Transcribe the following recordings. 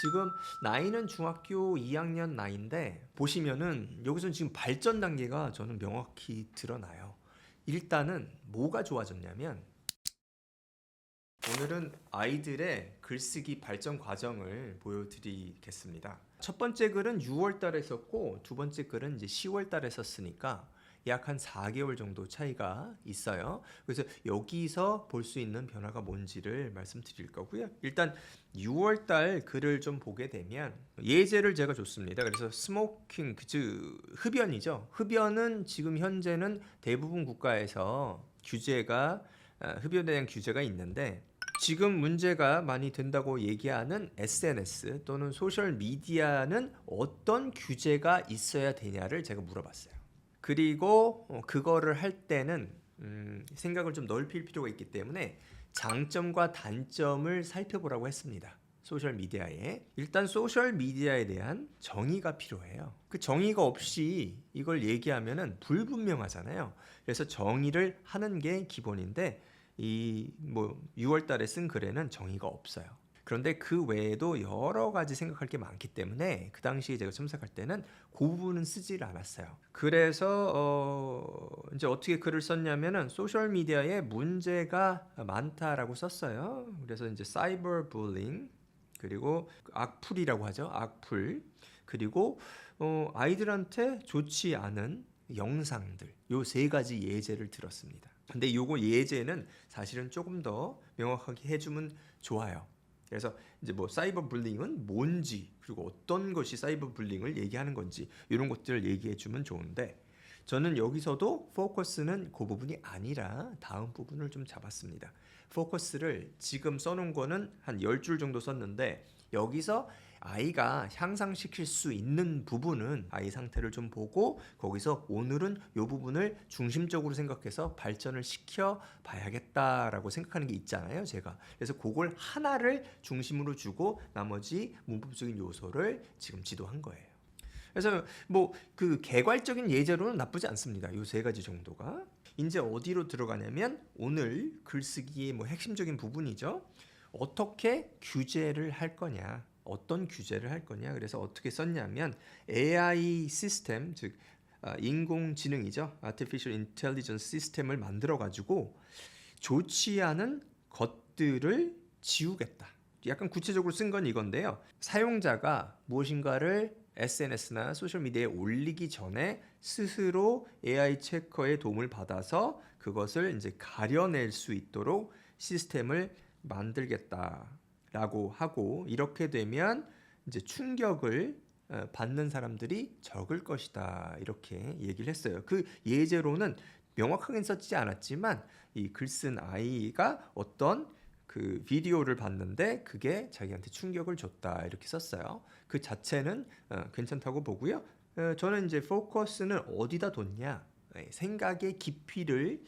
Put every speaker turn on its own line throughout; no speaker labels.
지금 나이는 중학교 2학년 나이인데 보시면은 여기서는 지금 발전 단계가 저는 명확히 드러나요. 일단은 뭐가 좋아졌냐면 오늘은 아이들의 글쓰기 발전 과정을 보여드리겠습니다. 첫 번째 글은 6월 달에 썼고 두 번째 글은 이제 10월 달에 썼으니까 약 한 4개월 정도 차이가 있어요. 그래서 여기서 볼 수 있는 변화가 뭔지를 말씀드릴 거고요. 일단 6월 달 글을 좀 보게 되면 예제를 제가 줬습니다. 그래서 스모킹, 흡연이죠. 흡연은 지금 현재는 대부분 국가에서 흡연에 대한 규제가 있는데 지금 문제가 많이 된다고 얘기하는 SNS 또는 소셜 미디어는 어떤 규제가 있어야 되냐를 제가 물어봤어요. 그리고 그거를 할 때는 생각을 좀 넓힐 필요가 있기 때문에 장점과 단점을 살펴보라고 했습니다. 소셜 미디어에 일단 소셜 미디어에 대한 정의가 필요해요. 그 정의가 없이 이걸 얘기하면은 불분명하잖아요. 그래서 정의를 하는 게 기본인데 이 6월 달에 쓴 글에는 정의가 없어요. 그런데 그 외에도 여러 가지 생각할 게 많기 때문에 그 당시에 제가 첨삭할 때는 그 부분은 쓰질 않았어요. 그래서 이제 어떻게 글을 썼냐면은 소셜 미디어에 문제가 많다라고 썼어요. 그래서 이제 사이버 불링 그리고 악플이라고 하죠. 악플 그리고 아이들한테 좋지 않은 영상들 요 세 가지 예제를 들었습니다. 근데 요거 예제는 사실은 조금 더 명확하게 해주면 좋아요. 그래서 이제 사이버 불링은 뭔지 그리고 어떤 것이 사이버 불링을 얘기하는 건지 이런 것들을 얘기해 주면 좋은데 저는 여기서도 포커스는 그 부분이 아니라 다음 부분을 좀 잡았습니다. 포커스를 지금 써놓은 거는 한 10줄 정도 썼는데 여기서 아이가 향상시킬 수 있는 부분은 아이 상태를 좀 보고 거기서 오늘은 이 부분을 중심적으로 생각해서 발전을 시켜 봐야겠다라고 생각하는 게 있잖아요, 제가. 그래서 그걸 하나를 중심으로 주고 나머지 문법적인 요소를 지금 지도한 거예요. 그래서 그 개괄적인 예제로는 나쁘지 않습니다. 요 세 가지 정도가. 이제 어디로 들어가냐면 오늘 글쓰기의 핵심적인 부분이죠. 어떻게 규제를 할 거냐. 어떤 규제를 할 거냐. 그래서 어떻게 썼냐면 AI 시스템 즉 인공지능이죠. Artificial Intelligence 시스템을 만들어 가지고 좋지 않은 것들을 지우겠다. 약간 구체적으로 쓴 건 이건데요. 사용자가 무엇인가를 SNS나 소셜미디어에 올리기 전에 스스로 AI 체커의 도움을 받아서 그것을 이제 가려낼 수 있도록 시스템을 만들겠다라고 하고 이렇게 되면 이제 충격을 받는 사람들이 적을 것이다 이렇게 얘기를 했어요. 그 예제로는 명확하게 썼지 않았지만 이 글 쓴 아이가 어떤 그 비디오를 봤는데 그게 자기한테 충격을 줬다 이렇게 썼어요. 그 자체는 괜찮다고 보고요. 저는 이제 포커스는 어디다 뒀냐? 생각의 깊이를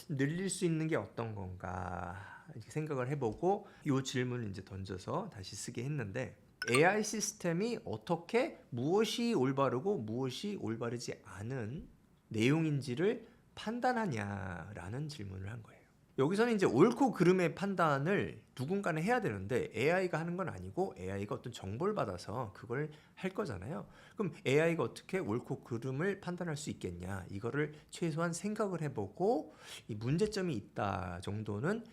늘릴 수 있는 게 어떤 건가 이렇게 생각을 해보고 이 질문을 이제 던져서 다시 쓰게 했는데 AI 시스템이 어떻게 무엇이 올바르고 무엇이 올바르지 않은 내용인지를 판단하냐라는 질문을 한 거예요. 여기서는 이제 옳고 그름의 판단을 누군가는 해야 되는데 AI가 하는 건 아니고 AI가 어떤 정보를 받아서 그걸 할 거잖아요. 그럼 AI가 어떻게 옳고 그름을 판단할 수 있겠냐? 이거를 최소한 생각을 해보고 이 문제점이 있다 정도는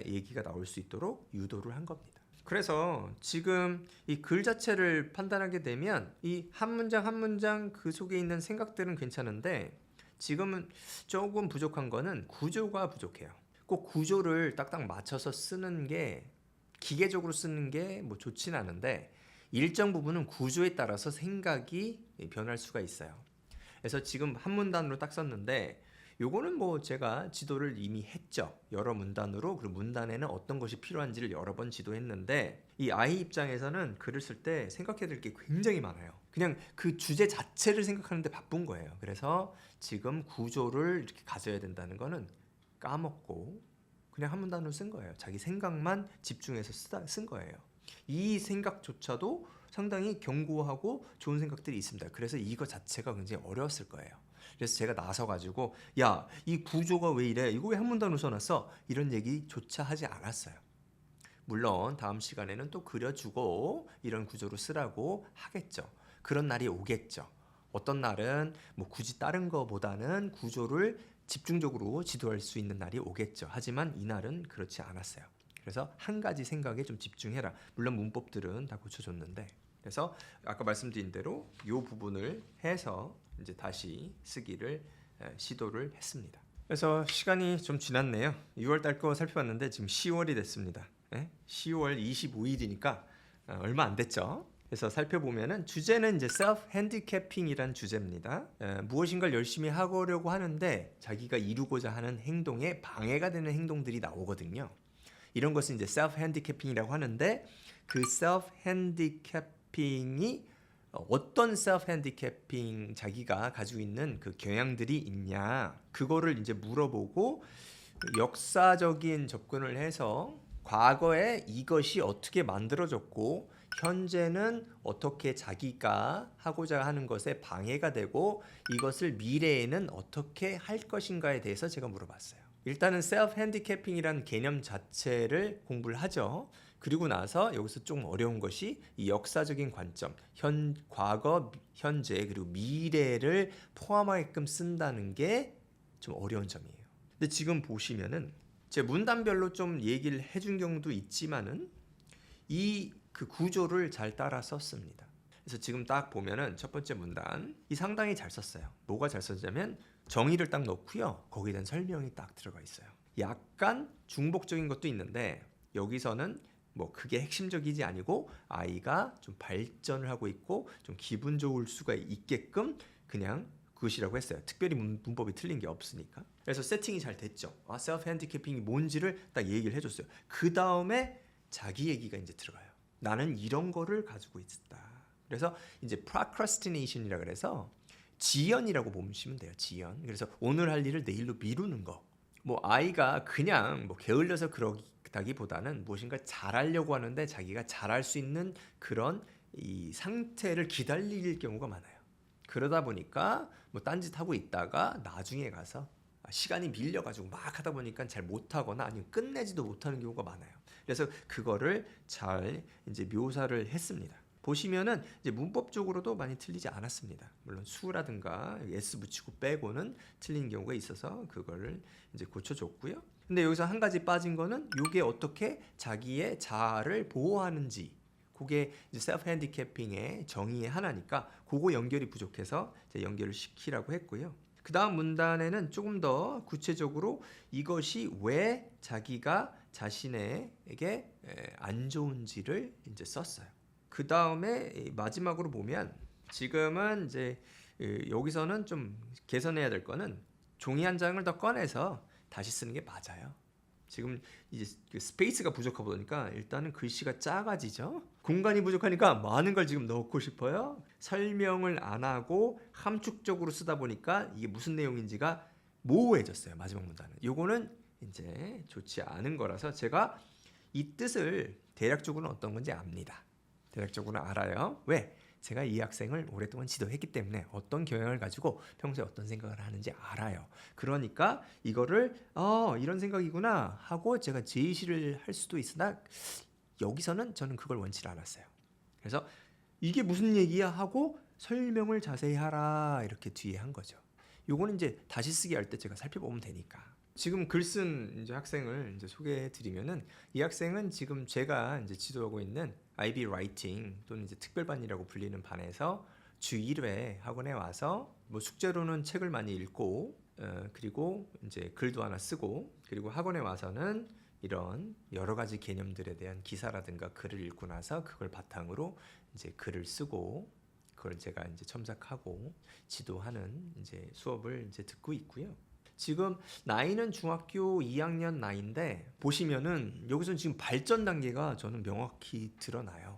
얘기가 나올 수 있도록 유도를 한 겁니다. 그래서 지금 이 글 자체를 판단하게 되면 이 한 문장 한 문장 그 속에 있는 생각들은 괜찮은데 지금은 조금 부족한 거는 구조가 부족해요. 꼭 구조를 딱딱 맞춰서 쓰는 게 기계적으로 쓰는 게 좋진 않은데 일정 부분은 구조에 따라서 생각이 변할 수가 있어요. 그래서 지금 한 문단으로 딱 썼는데 요거는 제가 지도를 이미 했죠. 여러 문단으로 그리고 문단에는 어떤 것이 필요한지를 여러 번 지도했는데 이 아이 입장에서는 글을 쓸 때 생각해야 될 게 굉장히 많아요. 그냥 그 주제 자체를 생각하는데 바쁜 거예요. 그래서 지금 구조를 이렇게 가져야 된다는 거는 까먹고 그냥 한 문단으로 쓴 거예요. 자기 생각만 집중해서 쓴 거예요. 이 생각조차도 상당히 견고하고 좋은 생각들이 있습니다. 그래서 이거 자체가 굉장히 어려웠을 거예요. 그래서 제가 나서가지고 이 구조가 왜 이래? 이거 왜 한 문단으로 써놨어? 이런 얘기조차 하지 않았어요. 물론 다음 시간에는 또 그려주고 이런 구조로 쓰라고 하겠죠. 그런 날이 오겠죠. 어떤 날은 뭐 굳이 다른 거보다는 구조를 집중적으로 지도할 수 있는 날이 오겠죠. 하지만 이 날은 그렇지 않았어요. 그래서 한 가지 생각에 좀 집중해라. 물론 문법들은 다 고쳐줬는데, 그래서 아까 말씀드린 대로 이 부분을 해서 이제 다시 쓰기를 시도를 했습니다. 그래서 시간이 좀 지났네요. 6월 달 거 살펴봤는데 지금 10월이 됐습니다. 10월 25일이니까 얼마 안 됐죠. 그래서 살펴보면은 주제는 이제 self handicapping이란 주제입니다. 무엇인가를 열심히 하려고 하는데 자기가 이루고자 하는 행동에 방해가 되는 행동들이 나오거든요. 이런 것은 이제 self handicapping이라고 하는데, 그 self handicaping이 어떤 self handicapping, 자기가 가지고 있는 그 경향들이 있냐, 그거를 이제 물어보고 역사적인 접근을 해서 과거에 이것이 어떻게 만들어졌고 현재는 어떻게 자기가 하고자 하는 것에 방해가 되고 이것을 미래에는 어떻게 할 것인가에 대해서 제가 물어봤어요. 일단은 self handicapping이라는 개념 자체를 공부를 하죠. 그리고 나서 여기서 좀 어려운 것이 이 역사적인 관점, 과거, 현재 그리고 미래를 포함하게끔 쓴다는 게 좀 어려운 점이에요. 근데 지금 보시면은 제 문단별로 좀 얘기를 해준 경우도 있지만은 이 그 구조를 잘 따라 썼습니다. 그래서 지금 딱 보면은 첫 번째 문단 이 상당히 잘 썼어요. 뭐가 잘 썼냐면 정의를 딱 넣고요. 거기에 대한 설명이 딱 들어가 있어요. 약간 중복적인 것도 있는데 여기서는 뭐 그게 핵심적이지 아니고 아이가 좀 발전을 하고 있고 좀 기분 좋을 수가 있게끔 그냥 그것이라고 했어요. 특별히 문법이 틀린 게 없으니까. 그래서 세팅이 잘 됐죠. 셀프 핸디캐핑이 뭔지를 딱 얘기를 해줬어요. 그 다음에 자기 얘기가 이제 들어가요. 나는 이런 거를 가지고 있다. 그래서 이제 procrastination이라 그래서 지연이라고 보시면 돼요. 지연. 그래서 오늘 할 일을 내일로 미루는 거. 뭐 아이가 그냥 뭐 게을러서 그러다기보다는 무엇인가 잘하려고 하는데 자기가 잘할 수 있는 그런 이 상태를 기다릴 경우가 많아요. 그러다 보니까 뭐 딴짓하고 있다가 나중에 가서 시간이 밀려가지고 막 하다 보니까 잘 못하거나 아니면 끝내지도 못하는 경우가 많아요. 그래서 그거를 잘 이제 묘사를 했습니다. 보시면은 이제 문법적으로도 많이 틀리지 않았습니다. 물론 수라든가 s 붙이고 빼고는 틀린 경우가 있어서 그거를 이제 고쳐줬고요. 근데 여기서 한 가지 빠진 거는 이게 어떻게 자기의 자아를 보호하는지, 그게 이제 셀프 핸디캐핑의 정의의 하나니까 그거 연결이 부족해서 이제 연결을 시키라고 했고요. 그 다음 문단에는 조금 더 구체적으로 이것이 왜 자기가 자신에게 안 좋은지를 이제 썼어요. 그 다음에 마지막으로 보면 지금은 이제 여기서는 좀 개선해야 될 거는 종이 한 장을 더 꺼내서 다시 쓰는 게 맞아요. 지금 이제 그 스페이스가 부족하다 보니까 일단은 글씨가 작아지죠. 공간이 부족하니까 많은 걸 지금 넣고 싶어요. 설명을 안 하고 함축적으로 쓰다 보니까 이게 무슨 내용인지가 모호해졌어요. 마지막 문단은. 요거는 이제 좋지 않은 거라서 제가 이 뜻을 대략적으로는 어떤 건지 압니다. 대략적으로 알아요. 왜? 제가 이 학생을 오랫동안 지도했기 때문에 어떤 경향을 가지고 평소에 어떤 생각을 하는지 알아요. 그러니까 이거를 이런 생각이구나 하고 제가 제시를 할 수도 있으나 여기서는 저는 그걸 원치 않았어요. 그래서 이게 무슨 얘기야 하고 설명을 자세히 하라 이렇게 뒤에 한 거죠. 요거는 이제 다시 쓰기 할 때 제가 살펴보면 되니까. 지금 글 쓴 이제 학생을 이제 소개해 드리면은 이 학생은 지금 제가 이제 지도하고 있는 IB 라이팅 또는 이제 특별반이라고 불리는 반에서 주 1회 학원에 와서 뭐 숙제로는 책을 많이 읽고 그리고 이제 글도 하나 쓰고 그리고 학원에 와서는 이런 여러 가지 개념들에 대한 기사라든가 글을 읽고 나서 그걸 바탕으로 이제 글을 쓰고 그걸 제가 이제 첨삭하고 지도하는 이제 수업을 이제 듣고 있고요. 지금 나이는 중학교 2학년 나이인데 보시면은 여기서 지금 발전 단계가 저는 명확히 드러나요.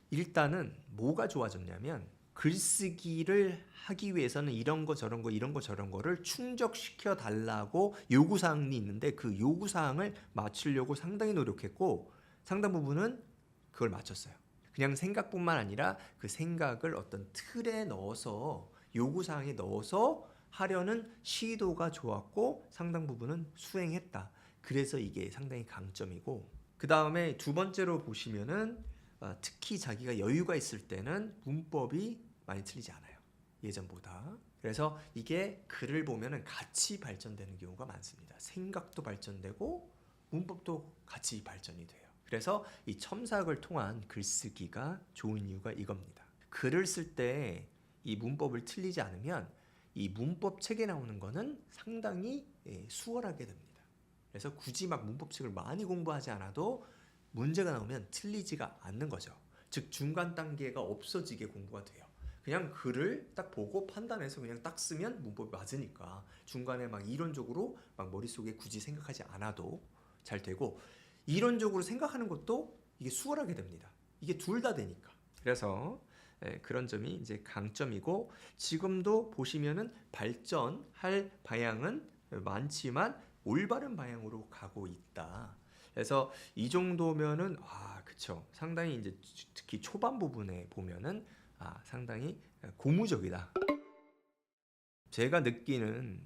일단은 뭐가 좋아졌냐면 글쓰기를 하기 위해서는 이런 거 저런 거 이런 거 저런 거를 충족시켜 달라고 요구사항이 있는데 그 요구사항을 맞추려고 상당히 노력했고 상당 부분은 그걸 맞췄어요. 그냥 생각뿐만 아니라 그 생각을 어떤 틀에 넣어서 요구사항에 넣어서 하려는 시도가 좋았고 상당 부분은 수행했다. 그래서 이게 상당히 강점이고 그 다음에 두 번째로 보시면은 특히 자기가 여유가 있을 때는 문법이 많이 틀리지 않아요. 예전보다. 그래서 이게 글을 보면은 같이 발전되는 경우가 많습니다. 생각도 발전되고 문법도 같이 발전이 돼요. 그래서 이 첨삭을 통한 글쓰기가 좋은 이유가 이겁니다. 글을 쓸 때 이 문법을 틀리지 않으면 이 문법 책에 나오는 거는 상당히 수월하게 됩니다. 그래서 굳이 막 문법책을 많이 공부하지 않아도 문제가 나오면 틀리지가 않는 거죠. 즉 중간 단계가 없어지게 공부가 돼요. 그냥 글을 딱 보고 판단해서 그냥 딱 쓰면 문법이 맞으니까 중간에 막 이론적으로 막 머릿속에 굳이 생각하지 않아도 잘 되고, 이론적으로 생각하는 것도 이게 수월하게 됩니다. 이게 둘 다 되니까. 그래서 그런 점이 이제 강점이고, 지금도 보시면은 발전할 방향은 많지만 올바른 방향으로 가고 있다. 그래서 이 정도면은 그쵸. 상당히 이제 특히 초반 부분에 보면은 상당히 고무적이다. 제가 느끼는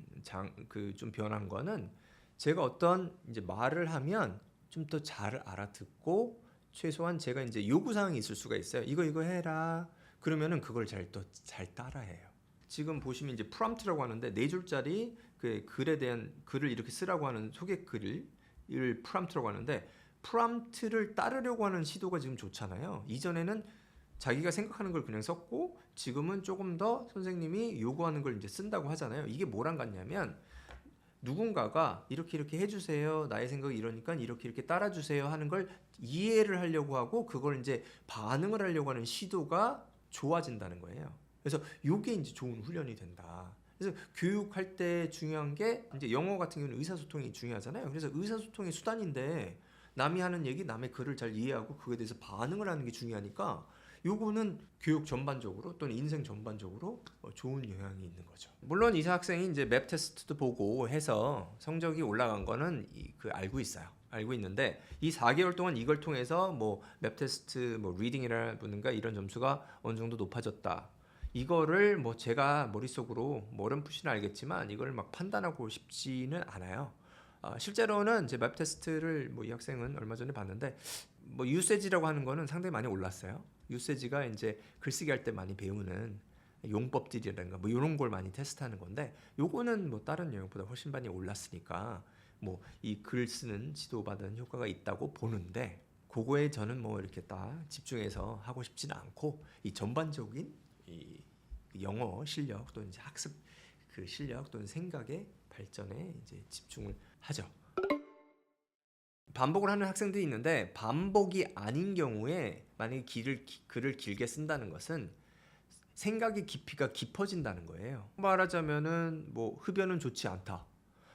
그 좀 변한 거는, 제가 어떤 이제 말을 하면 좀 더 잘 알아듣고, 최소한 제가 이제 요구 사항이 있을 수가 있어요. 이거 해라. 그러면은 그걸 잘 따라해요. 지금 보시면 이제 프롬프트라고 하는데, 네 줄짜리 그 글에 대한 글을 이렇게 쓰라고 하는 소개 글을 프롬프트라고 하는데, 프롬프트를 따르려고 하는 시도가 지금 좋잖아요. 이전에는 자기가 생각하는 걸 그냥 썼고, 지금은 조금 더 선생님이 요구하는 걸 이제 쓴다고 하잖아요. 이게 뭐랑 같냐면, 누군가가 이렇게 해주세요, 나의 생각이 이러니까 이렇게 따라주세요 하는 걸 이해를 하려고 하고, 그걸 이제 반응을 하려고 하는 시도가 좋아진다는 거예요. 그래서 이게 이제 좋은 훈련이 된다. 그래서 교육할 때 중요한 게, 이제 영어 같은 경우는 의사소통이 중요하잖아요. 그래서 의사소통의 수단인데, 남이 하는 얘기, 남의 글을 잘 이해하고 그거에 대해서 반응을 하는 게 중요하니까, 요거는 교육 전반적으로 또는 인생 전반적으로 좋은 영향이 있는 거죠. 물론 이 학생이 이제 맵 테스트도 보고 해서 성적이 올라간 거는 알고 있어요. 알고 있는데, 이 4개월 동안 이걸 통해서 뭐 맵 테스트, 뭐 리딩이라든가 이런 점수가 어느 정도 높아졌다. 이거를 뭐 제가 머릿속으로 뭐 어렴풋이는 알겠지만 이걸 막 판단하고 싶지는 않아요. 실제로는 제 맵 테스트를 뭐 이 학생은 얼마 전에 봤는데, 뭐 유세지라고 하는 거는 상당히 많이 올랐어요. 유세지가 이제 글쓰기 할 때 많이 배우는 용법들이라든가 뭐 이런 걸 많이 테스트하는 건데, 요거는 뭐 다른 영역보다 훨씬 많이 올랐으니까 뭐 이 글 쓰는 지도받은 효과가 있다고 보는데, 그거에 저는 뭐 이렇게 딱 집중해서 하고 싶지는 않고, 이 전반적인 이 영어 실력 또는 이제 학습 그 실력 또는 생각의 발전에 이제 집중을 하죠. 반복을 하는 학생들이 있는데, 반복이 아닌 경우에 만약에 글을 길게 쓴다는 것은 생각의 깊이가 깊어진다는 거예요. 말하자면은 뭐 흡연은 좋지 않다.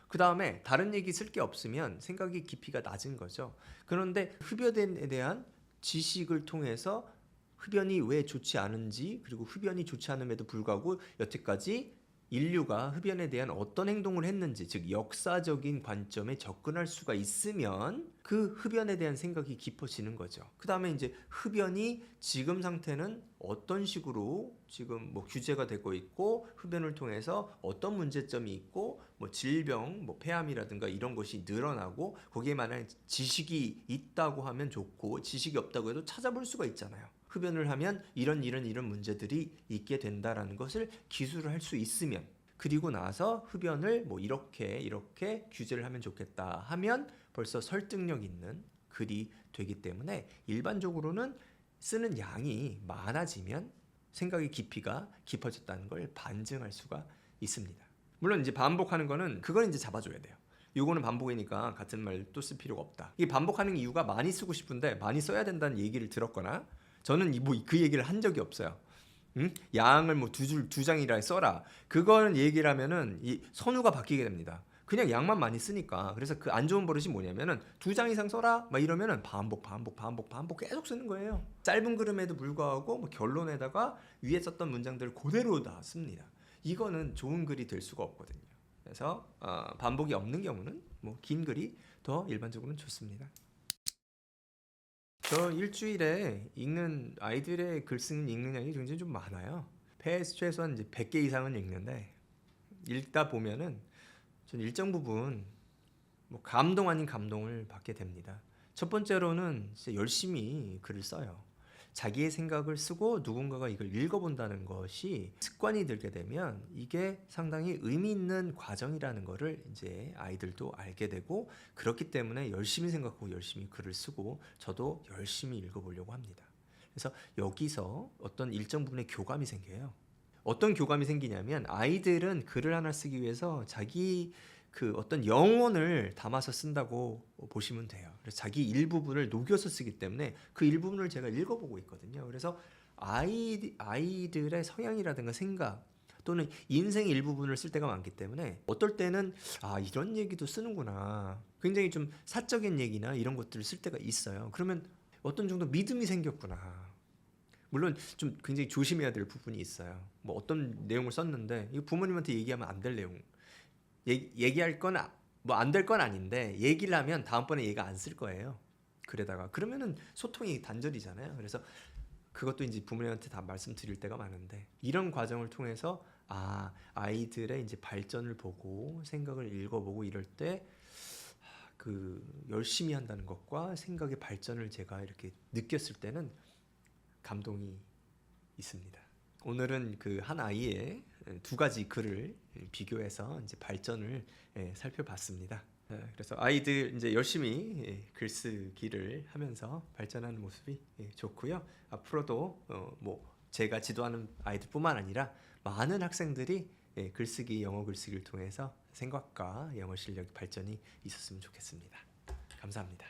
그 다음에 다른 얘기 쓸 게 없으면 생각의 깊이가 낮은 거죠. 그런데 흡연에 대한 지식을 통해서 흡연이 왜 좋지 않은지, 그리고 흡연이 좋지 않음에도 불구하고 여태까지 인류가 흡연에 대한 어떤 행동을 했는지, 즉 역사적인 관점에 접근할 수가 있으면 그 흡연에 대한 생각이 깊어지는 거죠. 그 다음에 이제 흡연이 지금 상태는 어떤 식으로 지금 뭐 규제가 되고 있고, 흡연을 통해서 어떤 문제점이 있고, 뭐 질병, 뭐 폐암이라든가 이런 것이 늘어나고, 거기에 만약 지식이 있다고 하면 좋고, 지식이 없다고 해도 찾아볼 수가 있잖아요. 흡연을 하면 이런 문제들이 있게 된다라는 것을 기술을 할 수 있으면, 그리고 나서 흡연을 뭐 이렇게 규제를 하면 좋겠다 하면 벌써 설득력 있는 글이 되기 때문에, 일반적으로는 쓰는 양이 많아지면 생각의 깊이가 깊어졌다는 걸 반증할 수가 있습니다. 물론 이제 반복하는 거는 그건 이제 잡아줘야 돼요. 요거는 반복이니까 같은 말 또 쓸 필요가 없다. 이 반복하는 이유가 많이 쓰고 싶은데 많이 써야 된다는 얘기를 들었거나, 저는 뭐 그 얘기를 한 적이 없어요. 양을 뭐 두 장이라 써라. 그걸 얘기를 하면은 이 선우가 바뀌게 됩니다. 그냥 양만 많이 쓰니까. 그래서 그 안 좋은 버릇이 뭐냐면은 2장 이상 써라 막 이러면은 반복 계속 쓰는 거예요. 짧은 글음에도 불구하고 뭐 결론에다가 위에 썼던 문장들을 그대로 다 씁니다. 이거는 좋은 글이 될 수가 없거든요. 그래서 반복이 없는 경우는 뭐 긴 글이 더 일반적으로는 좋습니다. 저 일주일에 읽는 아이들의 글 쓰는 읽는 양이 굉장히 좀 많아요. 최소한 이제 100개 이상은 읽는데, 읽다 보면은 전 일정 부분 뭐 감동 아닌 감동을 받게 됩니다. 첫 번째로는 진짜 열심히 글을 써요. 자기의 생각을 쓰고 누군가가 이걸 읽어본다는 것이 습관이 들게 되면 이게 상당히 의미 있는 과정이라는 거를 이제 아이들도 알게 되고, 그렇기 때문에 열심히 생각하고 열심히 글을 쓰고 저도 열심히 읽어보려고 합니다. 그래서 여기서 어떤 일정 부분의 교감이 생겨요. 어떤 교감이 생기냐면 아이들은 글을 하나 쓰기 위해서 자기 그 어떤 영혼을 담아서 쓴다고 보시면 돼요. 그래서 자기 일부분을 녹여서 쓰기 때문에 그 일부분을 제가 읽어보고 있거든요. 그래서 아이들의 성향이라든가 생각 또는 인생의 일부분을 쓸 때가 많기 때문에 어떨 때는 아, 이런 얘기도 쓰는구나, 굉장히 좀 사적인 얘기나 이런 것들을 쓸 때가 있어요. 그러면 어떤 정도 믿음이 생겼구나. 물론 좀 굉장히 조심해야 될 부분이 있어요. 뭐 어떤 내용을 썼는데 이거 부모님한테 얘기하면 안 될 내용, 얘기할 건 뭐 안 될 건 아닌데 얘기를 하면 다음번에 얘가 안 쓸 거예요. 그러다가 그러면은 소통이 단절이잖아요. 그래서 그것도 이제 부모님한테 다 말씀드릴 때가 많은데, 이런 과정을 통해서 아이들의 이제 발전을 보고 생각을 읽어보고 이럴 때 그 열심히 한다는 것과 생각의 발전을 제가 이렇게 느꼈을 때는 감동이 있습니다. 오늘은 그 한 아이의 두 가지 글을 비교해서 이제 발전을 살펴봤습니다. 그래서 아이들 이제 열심히 글쓰기를 하면서 발전하는 모습이 좋고요. 앞으로도 뭐 제가 지도하는 아이들뿐만 아니라 많은 학생들이 글쓰기, 영어 글쓰기를 통해서 생각과 영어 실력 발전이 있었으면 좋겠습니다. 감사합니다.